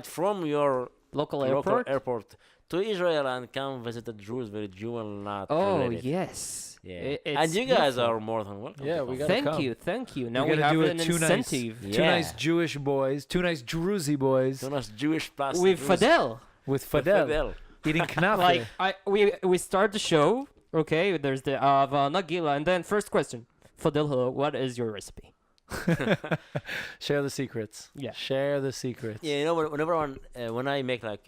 from your Local local airport. airport to Israel and come visit the Druze village. You will not Oh regret it. yes. Yeah. It's And you guys beautiful. are more than welcome. Yeah, to we come. gotta Thank come. you, thank you. Now We we gotta have do it an two incentive Two Yeah. nice Jewish boys. Two nice Druzy boys. So nice Jewish plus with Druze. Fadel. With With Fadel. Eating knafe. Like we start the show. Okay, there's the Nagila, and then first question, Fadel, hello, what is your recipe? Share the secrets. Yeah. Share the secrets. Yeah, you know, when I make like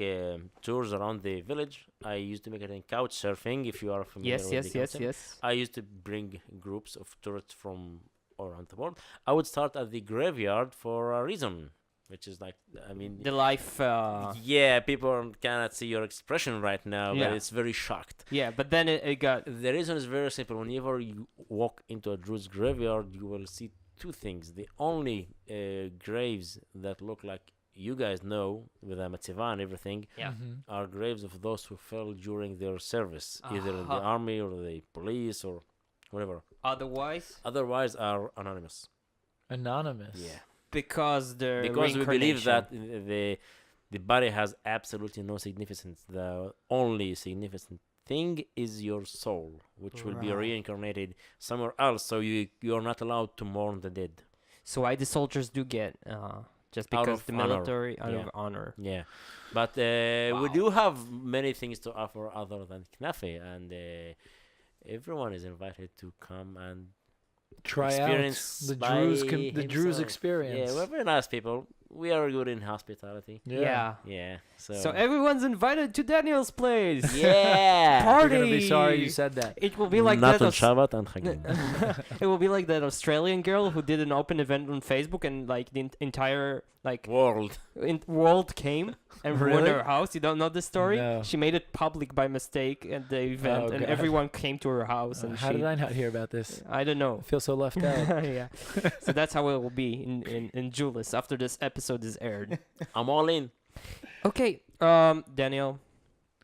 tours around the village, I used to make it in couch surfing. If you are familiar with the concept. Yes. I used to bring groups of tourists from all around the world. I would start at the graveyard for a reason, which is like, I mean, The life. yeah, people cannot see your expression right now, Yeah. but it's very shocked. Yeah, but then it got. The reason is very simple. Whenever you walk into a Druze graveyard, you will see two things. The only graves that look like you guys know, with a mitzvah and everything, Yeah. are graves of those who fell during their service, either in the Uh-huh. army or the police or whatever. Otherwise, Otherwise, are anonymous. Anonymous. Yeah, because the because we believe that reincarnation. the body has absolutely no significance. The only significant thing is your soul, which will be Right. reincarnated somewhere else. So you are not allowed to mourn the dead. So why the soldiers do get just Out because of the honor. military out Yeah. of honor. Yeah, but we Wow. do have many things to offer other than knafe, and everyone is invited to come and Try out experience the by the Druze himself. experience. Yeah, we're very nice people. We are good in hospitality. Yeah. Yeah. So everyone's invited to Daniel's place. Yeah. Party. You're gonna be sorry you said that. It will be like Not that. on Shabbat and Chagim. It will be like that Australian girl who did an open event on Facebook and like the entire like World. world came and ruined Really? her house. You don't know the story? No. She made it public by mistake at the event, Oh, and God. everyone came to her house. And How she, did I not hear about this? I don't know. I feel so left out. Yeah. So that's how it will be in Julis after this episode is aired. I'm all in. Okay, Daniel,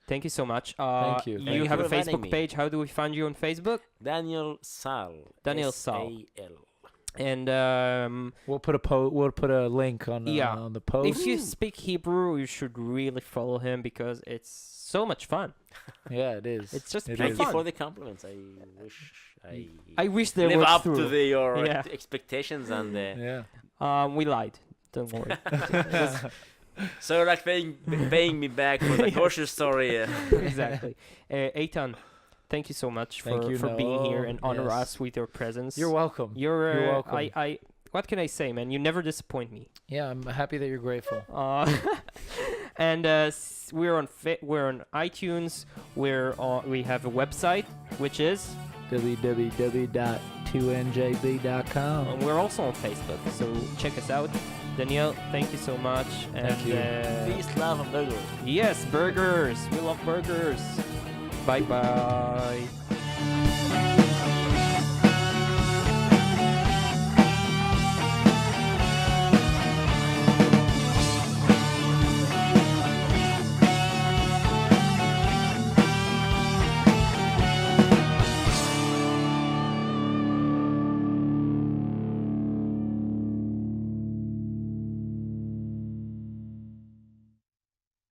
thank you so much. Thank you. You Thank have you a for inviting Facebook me. page. How do we find you on Facebook? Daniel Sal. Daniel Sal. S-A-L. And We'll put a link on Yeah. on the post. if you speak Hebrew, you should really follow him because it's so much fun. Yeah, it is. It's just It pure Thank is. you fun. for the compliments. I wish I wish they live were up true. to your Yeah. expectations and Yeah. We lied. Don't worry. so you're like paying me back for the kosher story. Exactly. Eitan, thank you so much Thank you, for being here Noel. and honor Yes. us with your presence. You're welcome. You're welcome. I what can I say, man? You never disappoint me. Yeah, I'm happy that you're grateful. And we're on iTunes. We have a website which is www.2njb.com. we're also on Facebook. So check us out. Daniel, thank you so much. And, Thank you. Peace, love, and burger. Yes, burgers. We love burgers. Bye bye.